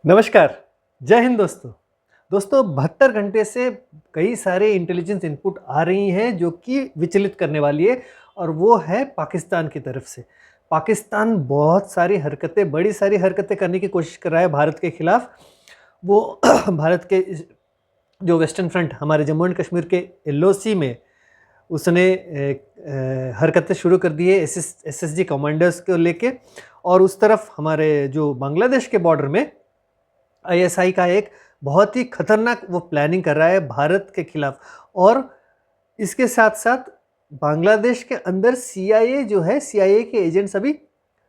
नमस्कार, जय हिंद दोस्तों। दोस्तों 72 घंटे से कई सारे इंटेलिजेंस इनपुट आ रही हैं जो कि विचलित करने वाली है और वो है पाकिस्तान की तरफ से। पाकिस्तान बहुत सारी हरकतें, बड़ी सारी हरकतें करने की कोशिश कर रहा है भारत के खिलाफ। वो भारत के जो वेस्टर्न फ्रंट हमारे जम्मू एंड कश्मीर के एलओसी में उसने हरकतें शुरू कर दी है एसएसजी कमांडर्स को लेके। और उस तरफ हमारे जो बांग्लादेश के बॉर्डर में आईएसआई का एक बहुत ही खतरनाक वो प्लानिंग कर रहा है भारत के खिलाफ। और इसके साथ साथ बांग्लादेश के अंदर सीआईए जो है, सीआईए के एजेंट्स अभी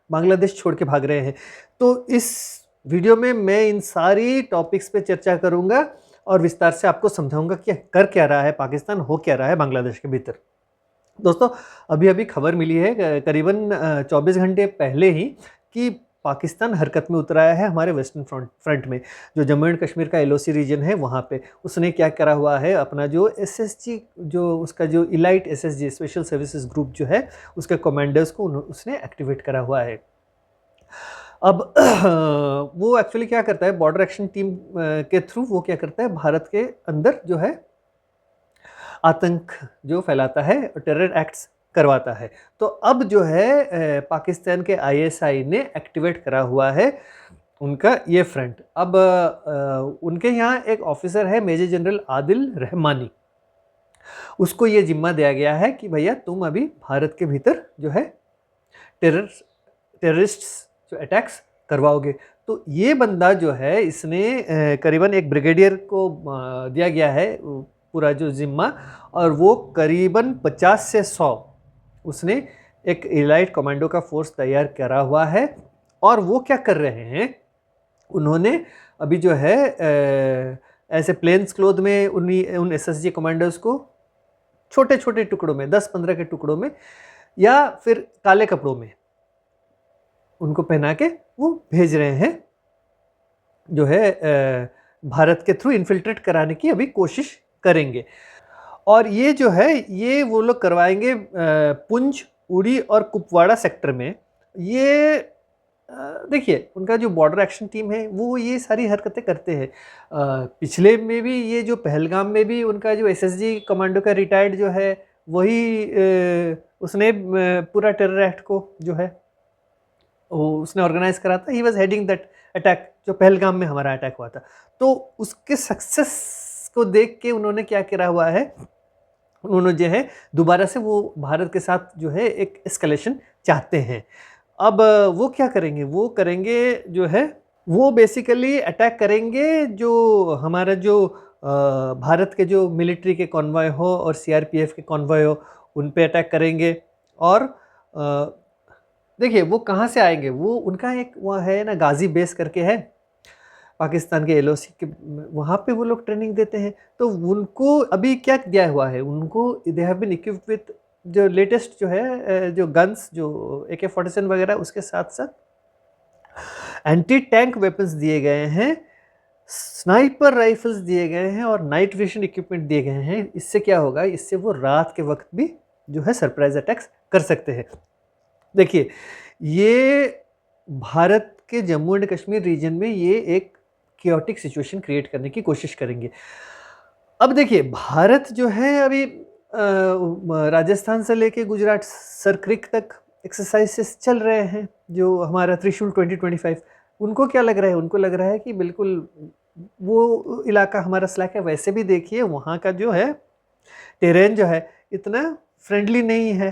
बांग्लादेश छोड़ के भाग रहे हैं। तो इस वीडियो में मैं इन सारी टॉपिक्स पे चर्चा करूंगा और विस्तार से आपको समझाऊंगा कि कर क्या रहा है पाकिस्तान, हो क्या रहा है बांग्लादेश के भीतर। दोस्तों अभी अभी खबर मिली है करीबन 24 घंटे पहले ही कि पाकिस्तान हरकत में उतरा है हमारे वेस्टर्न फ्रंट में। जो जम्मू एंड कश्मीर का एलओसी रीजन है वहाँ पे उसने क्या करा हुआ है, अपना जो एसएसजी, जो उसका जो elite SSG special services group जो है उसके कमांडर्स को उसने एक्टिवेट करा हुआ है। अब वो एक्चुअली क्या करता है, बॉर्डर एक्शन टीम के थ्रू वो क्या करता है, भारत के अंदर जो है आतंक जो फैलाता है, टेरर एक्ट्स करवाता है। तो अब जो है पाकिस्तान के आईएसआई ने एक्टिवेट करा हुआ है उनका ये फ्रंट। अब उनके यहाँ एक ऑफिसर है मेजर जनरल आदिल रहमानी, उसको ये जिम्मा दिया गया है कि भैया तुम अभी भारत के भीतर जो है टेररिस्ट जो अटैक्स करवाओगे। तो ये बंदा जो है इसने करीबन एक ब्रिगेडियर को दिया गया है पूरा जो जिम्मा, और वो करीबन 50 से 100 उसने एक इलाइट कमांडो का फोर्स तैयार करा हुआ है। और वो क्या कर रहे हैं, उन्होंने अभी जो है ऐसे प्लेन्स क्लोथ में उन एसएसजी कमांडर्स को छोटे छोटे टुकड़ों में, 10-15 के टुकड़ों में या फिर काले कपड़ों में उनको पहना के वो भेज रहे हैं, जो है भारत के थ्रू इन्फिल्ट्रेट कराने की अभी कोशिश करेंगे। और ये जो है ये वो लोग करवाएंगे पुंछ, उड़ी और कुपवाड़ा सेक्टर में। ये देखिए उनका जो बॉर्डर एक्शन टीम है वो ये सारी हरकतें करते हैं। पिछले में भी ये जो पहलगाम में भी उनका जो एसएसजी कमांडो का रिटायर्ड जो है वही उसने पूरा टेरर एक्ट को जो है उसने ऑर्गेनाइज करा था। He was heading that attack जो पहलगाम में हमारा अटैक हुआ था। तो उसके सक्सेस को देख के उन्होंने क्या करा हुआ है, उन्होंने जो है दोबारा से वो भारत के साथ जो है एक एस्केलेशन चाहते हैं। अब वो क्या करेंगे, वो करेंगे जो है वो बेसिकली अटैक करेंगे जो हमारा जो भारत के जो मिलिट्री के कॉन्वॉय हो और सीआरपीएफ के कॉन्वॉय हो उन पे अटैक करेंगे। और देखिए वो कहाँ से आएंगे, वो उनका एक वहाँ है ना गाजी बेस करके है पाकिस्तान के एलओसी के, वहाँ पे वो लोग ट्रेनिंग देते हैं। तो उनको अभी क्या दिया हुआ है, उनको they have been equipped with जो लेटेस्ट जो है जो गन्स जो AK-47 वगैरह, उसके साथ साथ एंटी टैंक वेपन्स दिए गए हैं, स्नाइपर राइफल्स दिए गए हैं और नाइट विजन इक्विपमेंट दिए गए हैं। इससे क्या होगा, इससे वो रात के वक्त भी जो है सरप्राइज अटैक्स कर सकते हैं। देखिए ये भारत के जम्मू एंड कश्मीर रीजन में ये एक क्योटिक सिचुएशन क्रिएट करने की कोशिश करेंगे। अब देखिए भारत जो है अभी राजस्थान से लेके गुजरात सरक्रिक तक एक्सरसाइजेस चल रहे हैं, जो हमारा त्रिशूल 2025। उनको क्या लग रहा है, उनको लग रहा है कि बिल्कुल वो इलाका हमारा स्लैक है। वैसे भी देखिए वहाँ का जो है टेरेन जो है इतना फ्रेंडली नहीं है।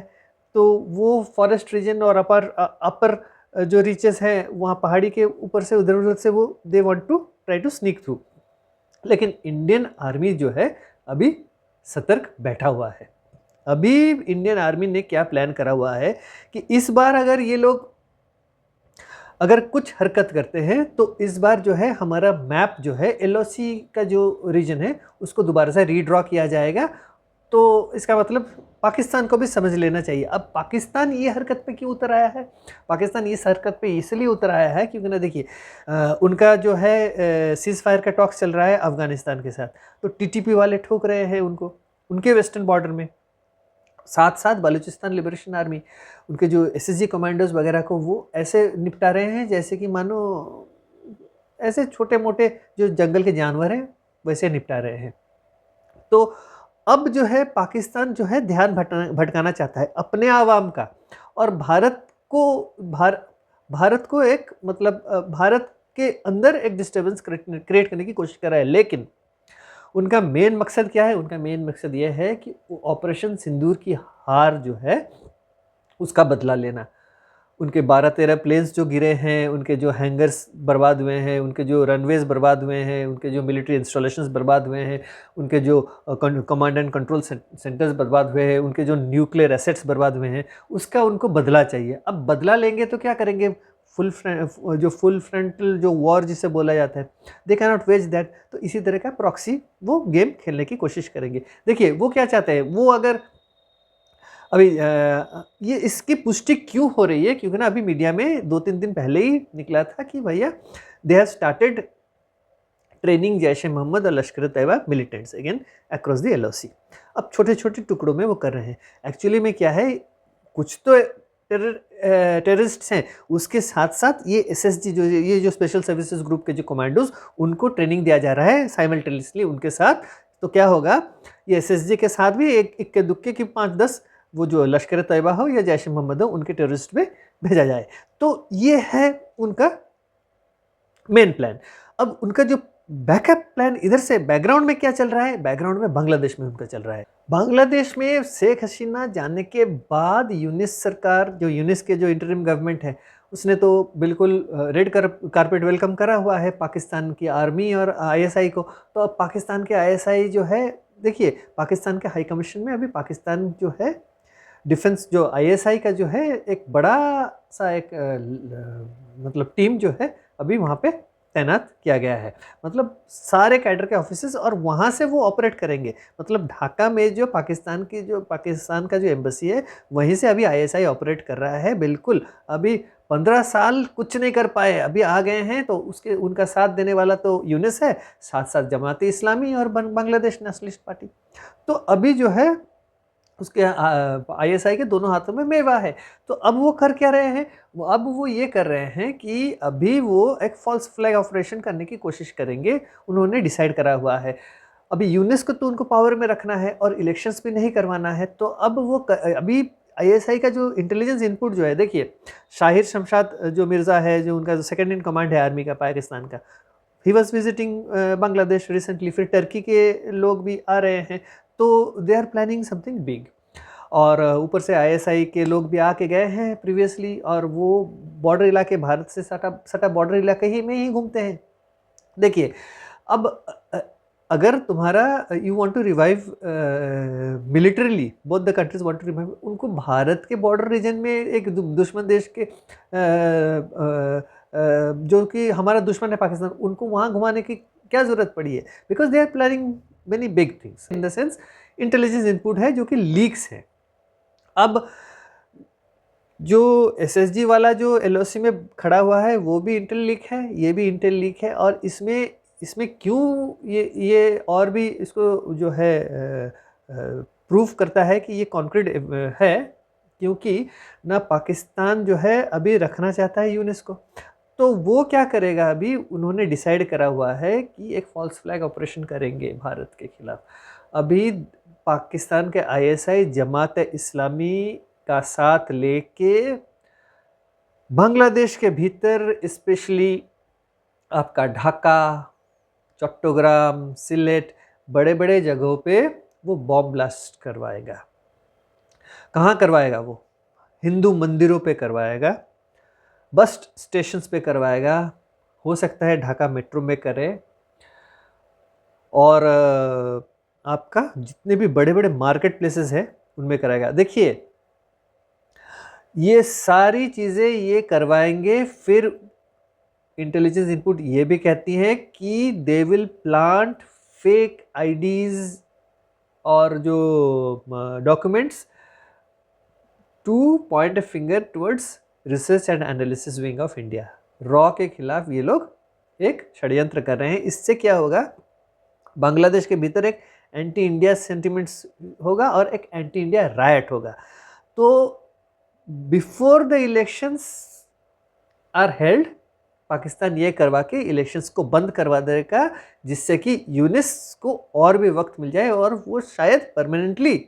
तो वो फॉरेस्ट रीजन और अपर जो रीचेस हैं वहाँ पहाड़ी के ऊपर से उधर उधर से वो they want to try to sneak through. लेकिन इंडियन आर्मी जो है अभी सतर्क बैठा हुआ है। अभी इंडियन आर्मी ने क्या प्लान करा हुआ है कि इस बार अगर ये लोग अगर कुछ हरकत करते हैं तो इस बार जो है हमारा मैप जो है एलओसी का जो रीजन है उसको दोबारा से रीड्रॉ किया जाएगा। तो इसका मतलब पाकिस्तान को भी समझ लेना चाहिए। अब पाकिस्तान ये हरकत पे क्यों उतर आया है, पाकिस्तान इस हरकत पे इसलिए उतर आया है क्योंकि ना देखिए उनका जो है सीज फायर का टॉक्स चल रहा है अफगानिस्तान के साथ। तो टीटीपी वाले ठोक रहे हैं उनको उनके वेस्टर्न बॉर्डर में, साथ साथ बलूचिस्तान लिबरेशन आर्मी उनके जो एसएसजी कमांडोज वगैरह को वो ऐसे निपटा रहे हैं जैसे कि मानो ऐसे छोटे मोटे जो जंगल के जानवर हैं वैसे निपटा रहे हैं। तो अब जो है पाकिस्तान जो है ध्यान भटकाना चाहता है अपने आवाम का, और भारत को एक मतलब भारत के अंदर एक डिस्टर्बेंस क्रिएट करने की कोशिश कर रहा है। लेकिन उनका मेन मकसद क्या है? उनका मेन मकसद यह है कि ऑपरेशन सिंदूर की हार जो है उसका बदला लेना। उनके 12-13 प्लेन्स जो गिरे हैं, उनके जो हैंगर्स बर्बाद हुए हैं, उनके जो रनवेज बर्बाद हुए हैं, उनके जो मिलिट्री इंस्टॉलेशंस बर्बाद हुए हैं, उनके जो कमांड एंड कंट्रोल सेंटर्स बर्बाद हुए हैं, उनके जो न्यूक्लियर एसेट्स बर्बाद हुए हैं, उसका उनको बदला चाहिए। अब बदला लेंगे तो क्या करेंगे? फुल फ्रंटल जो वॉर जिसे बोला जाता है, they can not ways that. तो इसी तरह का प्रॉक्सी वो गेम खेलने की कोशिश करेंगे। देखिए वो क्या चाहते हैं, वो अगर अभी ये इसकी पुष्टि क्यों हो रही है? क्योंकि ना अभी मीडिया में 2-3 दिन पहले ही निकला था कि भैया they have started training Jaish e Mohammed और Lashkar Taiba militants again across the LOC। अब छोटे छोटे टुकड़ों में वो कर रहे हैं। एक्चुअली में क्या है, कुछ तो टेररिस्ट्स हैं, उसके साथ साथ ये SSG ये जो स्पेशल सर्विसेज ग्रुप के जो कमांडोज, उनको ट्रेनिंग दिया जा रहा है साइमल्टेनियसली उनके साथ। तो क्या होगा, ये SSG के साथ भी एक इक्के दुक्के की 5-10 वो जो लश्कर तैयबा हो या जैश मोहम्मद हो उनके टेररिस्ट में भेजा जाए। तो ये है उनका मेन प्लान। अब उनका जो बैकअप प्लान इधर से बैकग्राउंड में क्या चल रहा है? बैकग्राउंड में बांग्लादेश में उनका चल रहा है। बांग्लादेश में शेख हसीना जाने के बाद यूनिस सरकार, जो यूनिस के जो इंटरिम गवर्नमेंट है, उसने तो बिल्कुल रेड कारपेट वेलकम करा हुआ है पाकिस्तान की आर्मी और ISI को। तो अब पाकिस्तान के ISI जो है, देखिए पाकिस्तान के हाई कमीशन में अभी पाकिस्तान जो है डिफेंस जो ISI का जो है एक बड़ा सा एक मतलब टीम जो है अभी वहाँ पे तैनात किया गया है। मतलब सारे कैडर के ऑफिसर्स, और वहाँ से वो ऑपरेट करेंगे। मतलब ढाका में जो पाकिस्तान का जो एम्बेसी है, वहीं से अभी ISI ऑपरेट कर रहा है। बिल्कुल अभी 15 साल कुछ नहीं कर पाए, अभी आ गए हैं। तो उनका साथ देने वाला तो यूनिस है, साथ साथ जमाती इस्लामी और बांग्लादेश नेशनलिस्ट पार्टी। तो अभी जो है उसके ISI के दोनों हाथों में मेवा है। तो अब वो कर क्या रहे हैं? अब वो ये कर रहे हैं कि अभी वो एक फॉल्स फ्लैग ऑपरेशन करने की कोशिश करेंगे। उन्होंने डिसाइड करा हुआ है। अभी यूनिस को तो उनको पावर में रखना है और इलेक्शंस भी नहीं करवाना है। तो अब वो अभी ISI का जो इंटेलिजेंस इनपुट जो है, देखिए शाहिर शमशाद जो मिर्ज़ा है, जो उनका सेकंड इन कमांड है आर्मी का पाकिस्तान का, he was visiting Bangladesh recently. फिर टर्की के लोग भी आ रहे हैं। तो they are planning something big. और ऊपर से ISI के लोग भी आके गए हैं प्रीवियसली, और वो बॉर्डर इलाके, भारत से सटा बॉर्डर इलाके ही में ही घूमते हैं। देखिए अब अगर तुम्हारा you want to revive militarily, both the countries want to revive, उनको भारत के बॉर्डर रीजन में एक दुश्मन देश के जो कि हमारा दुश्मन है पाकिस्तान, उनको वहाँ घुमाने की क्या ज़रूरत पड़ी है? Because they are planning many big things. In the sense intelligence input है जो कि लीक्स है। अब जो SSG वाला जो LOC में खड़ा हुआ है वो भी इंटेल लीक है, ये भी इंटेल लीक है। और इसमें क्यों ये और भी इसको जो है प्रूफ करता है कि ये कॉन्क्रीट है, क्योंकि ना पाकिस्तान जो है अभी रखना चाहता है यूनिस को। तो वो क्या करेगा, अभी उन्होंने डिसाइड करा हुआ है कि एक फॉल्स फ्लैग ऑपरेशन करेंगे भारत के खिलाफ। अभी पाकिस्तान के ISI जमात इस्लामी का साथ लेके बांग्लादेश के भीतर, स्पेशली आपका ढाका, चट्टग्राम, सिलेट, बड़े बड़े जगहों पे वो बॉम्ब ब्लास्ट करवाएगा। कहाँ करवाएगा? वो हिंदू मंदिरों पे करवाएगा, बस स्टेशंस पे करवाएगा, हो सकता है ढाका मेट्रो में करे, और आपका जितने भी बड़े बड़े मार्केट प्लेसेस हैं उनमें कराएगा। देखिए ये सारी चीज़ें ये करवाएंगे। फिर इंटेलिजेंस इनपुट ये भी कहती है कि they will plant fake IDs और जो documents two point a finger towards research and analysis wing of India. Raw के खिलाफ ये लोग एक षड्यंत्र कर रहे हैं। इससे क्या होगा, बांग्लादेश के भीतर एक एंटी इंडिया सेंटिमेंट्स होगा और एक एंटी इंडिया रायट होगा। तो before the elections are held, Pakistan ये करवा के इलेक्शंस को बंद करवा देगा, जिससे कि यूनिस को और भी वक्त मिल जाए और वो शायद परमानेंटली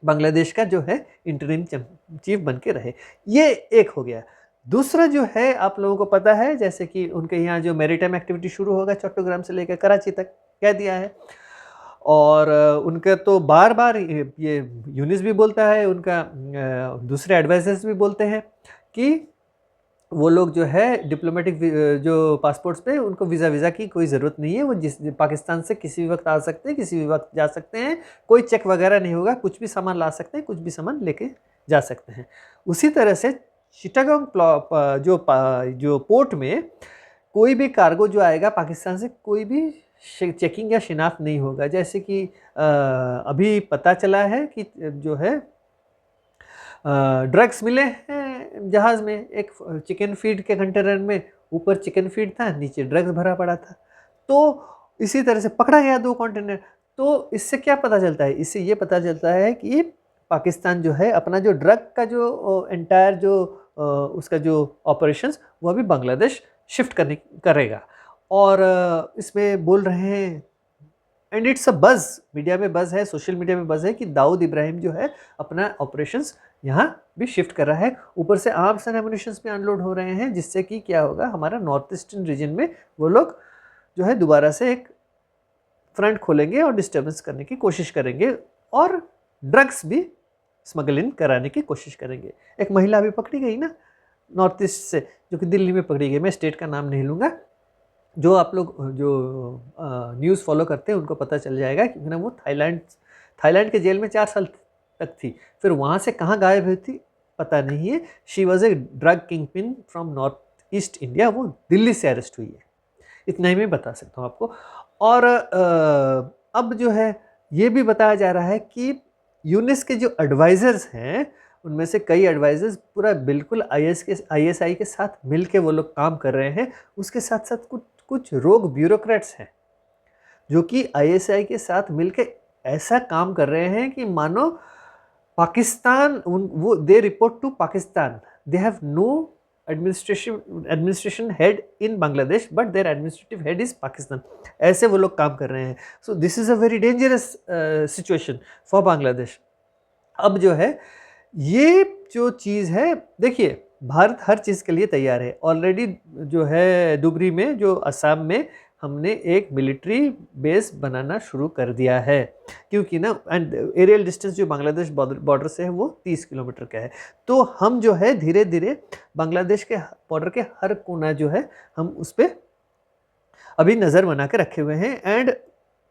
बांग्लादेश का जो है इंटरिम चीफ बन के रहे। ये एक हो गया। दूसरा जो है, आप लोगों को पता है जैसे कि उनके यहाँ जो मैरीटाइम एक्टिविटी शुरू होगा चट्टोग्राम से लेकर कराची तक कह दिया है। और उनका तो बार बार ये यूनिस भी बोलता है, उनका दूसरे एडवाइजर्स भी बोलते हैं कि वो लोग जो है डिप्लोमेटिक जो पासपोर्ट्स पे उनको वीज़ा की कोई ज़रूरत नहीं है, वो जिस पाकिस्तान से किसी भी वक्त आ सकते हैं, किसी भी वक्त जा सकते हैं, कोई चेक वगैरह नहीं होगा, कुछ भी सामान ला सकते हैं, कुछ भी सामान लेके जा सकते हैं। उसी तरह से चिटागोंग जो पोर्ट में कोई भी कार्गो जो आएगा पाकिस्तान से, कोई भी चेकिंग या शिनाख्त नहीं होगा। जैसे कि अभी पता चला है कि जो है ड्रग्स मिले हैं जहाज़ में, एक चिकन फीड के कंटेनर में, ऊपर चिकन फीड था, नीचे ड्रग्स भरा पड़ा था। तो इसी तरह से पकड़ा गया 2 कंटेनर। तो इससे क्या पता चलता है? इससे ये पता चलता है कि पाकिस्तान जो है अपना जो ड्रग का जो एंटायर जो उसका जो ऑपरेशंस वो अभी बांग्लादेश शिफ्ट करेगा। और इसमें बोल रहे हैं, and it's a buzz, media में बज़ है, सोशल मीडिया में बज़ है कि दाऊद इब्राहिम जो है अपना ऑपरेशंस यहाँ भी शिफ्ट कर रहा है। ऊपर से आर्म्स एंड एमुनिशंस भी अनलोड हो रहे हैं, जिससे कि क्या होगा, हमारा नॉर्थ ईस्टर्न रीजन में वो लोग जो है दोबारा से एक फ्रंट खोलेंगे और डिस्टर्बेंस करने की कोशिश करेंगे और ड्रग्स भी स्मगलिंग कराने की कोशिश करेंगे। एक महिला अभी पकड़ी गई ना नॉर्थ ईस्ट से, जो कि दिल्ली में पकड़ी गई, मैं स्टेट का नाम नहीं लूँगा। जो आप लोग जो न्यूज़ फॉलो करते हैं उनको पता चल जाएगा कि वो थाईलैंड के जेल में 4 साल तक थी, फिर वहाँ से कहाँ गायब हुई थी पता नहीं है। She was a drug king pin from north east India, वो दिल्ली से अरेस्ट हुई है, इतना ही मैं बता सकता हूँ आपको। और अब जो है ये भी बताया जा रहा है कि यूनिस के जो एडवाइज़र्स हैं उनमें से कई एडवाइज़र्स पूरा बिल्कुल ISI के साथ मिल के वो लोग काम कर रहे हैं। उसके साथ साथ कुछ रोग ब्यूरोक्रेट्स हैं जो कि ISI के साथ मिलके ऐसा काम कर रहे हैं कि मानो पाकिस्तान, वो they report to Pakistan, they have no administration head in Bangladesh but their administrative head is Pakistan. ऐसे वो लोग काम कर रहे हैं। So this is a very dangerous situation for Bangladesh. अब जो है ये जो चीज़ है, देखिए भारत हर चीज़ के लिए तैयार है। ऑलरेडी जो है डुबरी में, जो असम में, हमने एक मिलिट्री बेस बनाना शुरू कर दिया है, क्योंकि ना एंड एरियल डिस्टेंस जो बांग्लादेश बॉर्डर से है वो 30 किलोमीटर का है। तो हम जो है धीरे धीरे बांग्लादेश के बॉर्डर के हर कोना जो है हम उस पर अभी नज़र बना के रखे हुए हैं। एंड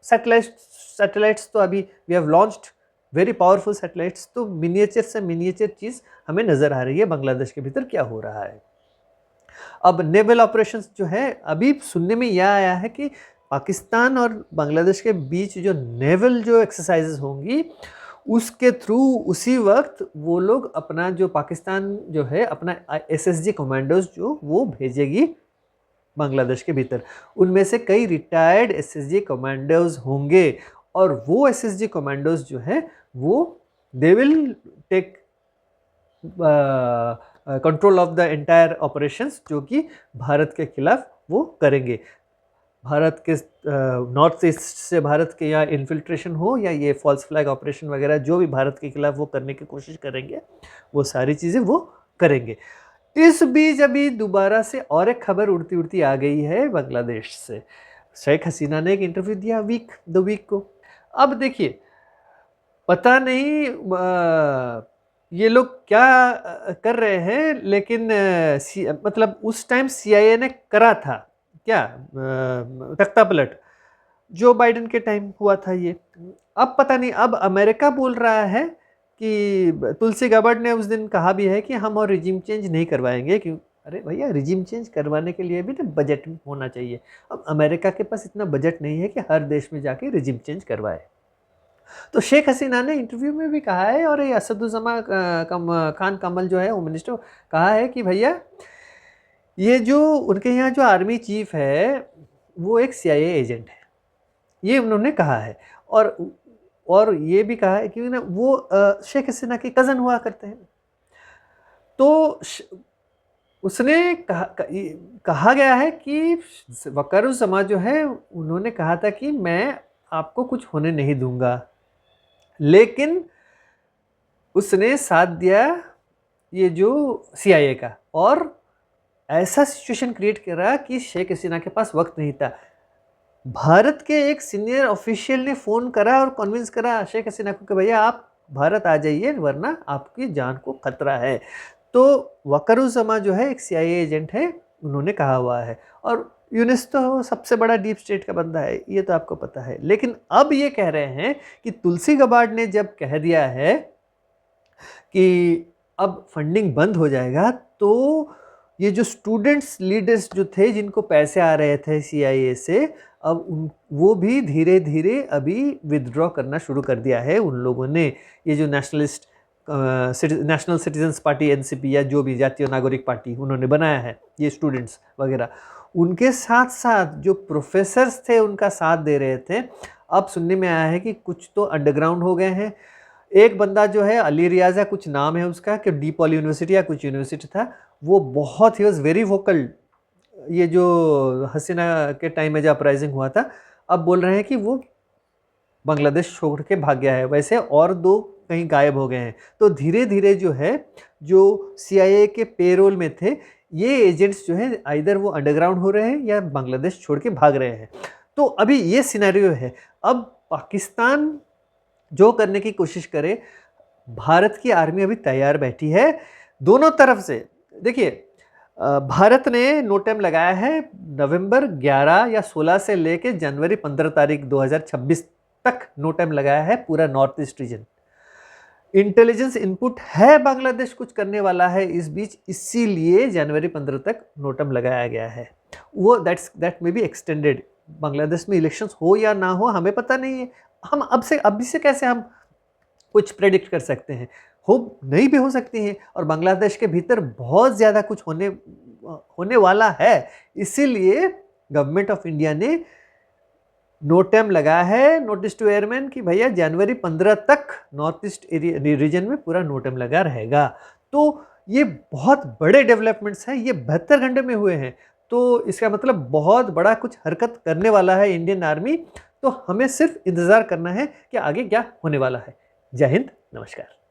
सैटेलाइट्स तो अभी we have launched very powerful satellites, तो मिनिएचर से मिनिएचर चीज़ हमें नज़र आ रही है बांग्लादेश के भीतर क्या हो रहा है। अब नेवल ऑपरेशंस जो है, अभी सुनने में यह आया है कि पाकिस्तान और बांग्लादेश के बीच जो नेवल जो एक्सरसाइजेज होंगी उसके थ्रू उसी वक्त वो लोग अपना जो पाकिस्तान जो है अपना SSG कमांडोज जो वो भेजेगी बांग्लादेश के भीतर। उनमें से कई रिटायर्ड SSG कमांडोज होंगे और वो SSG कमांडोज जो हैं वो they will take control of the entire operations, जो कि भारत के खिलाफ वो करेंगे। भारत के नॉर्थ ईस्ट से भारत के यहाँ इन्फिल्ट्रेशन हो या ये फॉल्स फ्लैग ऑपरेशन वगैरह जो भी भारत के खिलाफ वो करने की कोशिश करेंगे, वो सारी चीज़ें वो करेंगे। इस बीच अभी दोबारा से और एक खबर उड़ती उड़ती आ गई है बांग्लादेश से। शेख हसीना ने एक इंटरव्यू दिया द वीक को। अब देखिए, पता नहीं ये लोग क्या कर रहे हैं, लेकिन मतलब उस टाइम CIA ने करा था क्या तख्ता पलट, जो बाइडेन के टाइम हुआ था ये। अब पता नहीं, अब अमेरिका बोल रहा है कि तुलसी गबर्ड ने उस दिन कहा भी है कि हम और रिजीम चेंज नहीं करवाएंगे। क्यों? अरे भैया, रिजीम चेंज करवाने के लिए भी तो बजट होना चाहिए। अब अमेरिका के पास इतना बजट नहीं है कि हर देश में जाके रिजीम चेंज करवाए। तो शेख हसीना ने इंटरव्यू में भी कहा है, और ये असदुज़्ज़मा खान कमल जो है होम मिनिस्टर, कहा है कि भैया ये जो उनके यहाँ जो आर्मी चीफ है वो एक CIA एजेंट है, ये उन्होंने कहा है। और ये भी कहा है कि ना वो शेख हसीना के कज़न हुआ करते हैं। तो उसने कहा गया है कि वकारुज़मां जो है उन्होंने कहा था कि मैं आपको कुछ होने नहीं दूंगा, लेकिन उसने साथ दिया ये जो सीआईए का, और ऐसा सिचुएशन क्रिएट करा कि शेख हसीना के पास वक्त नहीं था। भारत के एक सीनियर ऑफिशियल ने फ़ोन करा और कन्विंस करा शेख हसीना को कि भैया आप भारत आ जाइए, वरना आपकी जान को खतरा है। तो वकारुज़मां जो है एक सीआईए एजेंट है, उन्होंने कहा हुआ है। और यूनिस तो सबसे बड़ा डीप स्टेट का बंदा है, ये तो आपको पता है। लेकिन अब ये कह रहे हैं कि तुलसी गबार्ड ने जब कह दिया है कि अब फंडिंग बंद हो जाएगा, तो ये जो स्टूडेंट्स लीडर्स जो थे जिनको पैसे आ रहे थे सीआईए से, अब वो भी धीरे धीरे अभी विदड्रॉ करना शुरू कर दिया है उन लोगों ने। ये जो नेशनल सिटीजन्स पार्टी एनसीपी या जो भी जातीय नागरिक पार्टी उन्होंने बनाया है, ये स्टूडेंट्स वगैरह, उनके साथ साथ जो प्रोफेसर्स थे उनका साथ दे रहे थे। अब सुनने में आया है कि कुछ तो अंडरग्राउंड हो गए हैं। एक बंदा जो है अली रियाजा कुछ नाम है उसका, कि डीपॉल यूनिवर्सिटी या कुछ यूनिवर्सिटी था, वो बहुत ही वॉज वेरी वोकल, ये जो हसीना के टाइम में जो अपराइजिंग हुआ था, अब बोल रहे हैं कि वो बांग्लादेश छोड़ के भाग गया है। वैसे और दो कहीं गायब हो गए हैं। तो धीरे धीरे जो है, जो सीआईए के पेरोल में थे ये एजेंट्स जो है, आइदर वो अंडरग्राउंड हो रहे हैं या बांग्लादेश छोड़ के भाग रहे हैं। तो अभी ये सिनेरियो है। अब पाकिस्तान जो करने की कोशिश करे, भारत की आर्मी अभी तैयार बैठी है दोनों तरफ से। देखिए, भारत ने नोटेम लगाया है नवंबर 11 या 16 से लेके जनवरी 15 तारीख 2026 तक नोटेम लगाया है पूरा north east region. Intelligence input है बांग्लादेश कुछ करने वाला है इस बीच, इसीलिए जनवरी 15 तक नोटम लगाया गया है। वो that may be extended. Bangladesh में इलेक्शंस हो या ना हो हमें पता नहीं है। हम अभी से कैसे हम कुछ प्रेडिक्ट कर सकते हैं? हो नहीं भी हो सकती हैं, और बांग्लादेश के भीतर बहुत ज़्यादा कुछ होने वाला है। इसीलिए गवर्नमेंट ऑफ इंडिया ने नोटेम लगाया है, नोटिस टू एयरमैन, कि भैया जनवरी 15 तक नॉर्थ ईस्ट रीजन में पूरा नोटेम लगा रहेगा। तो ये बहुत बड़े डेवलपमेंट्स हैं, ये 72 घंटे में हुए हैं। तो इसका मतलब बहुत बड़ा कुछ हरकत करने वाला है इंडियन आर्मी। तो हमें सिर्फ इंतज़ार करना है कि आगे क्या होने वाला है। जय हिंद, नमस्कार।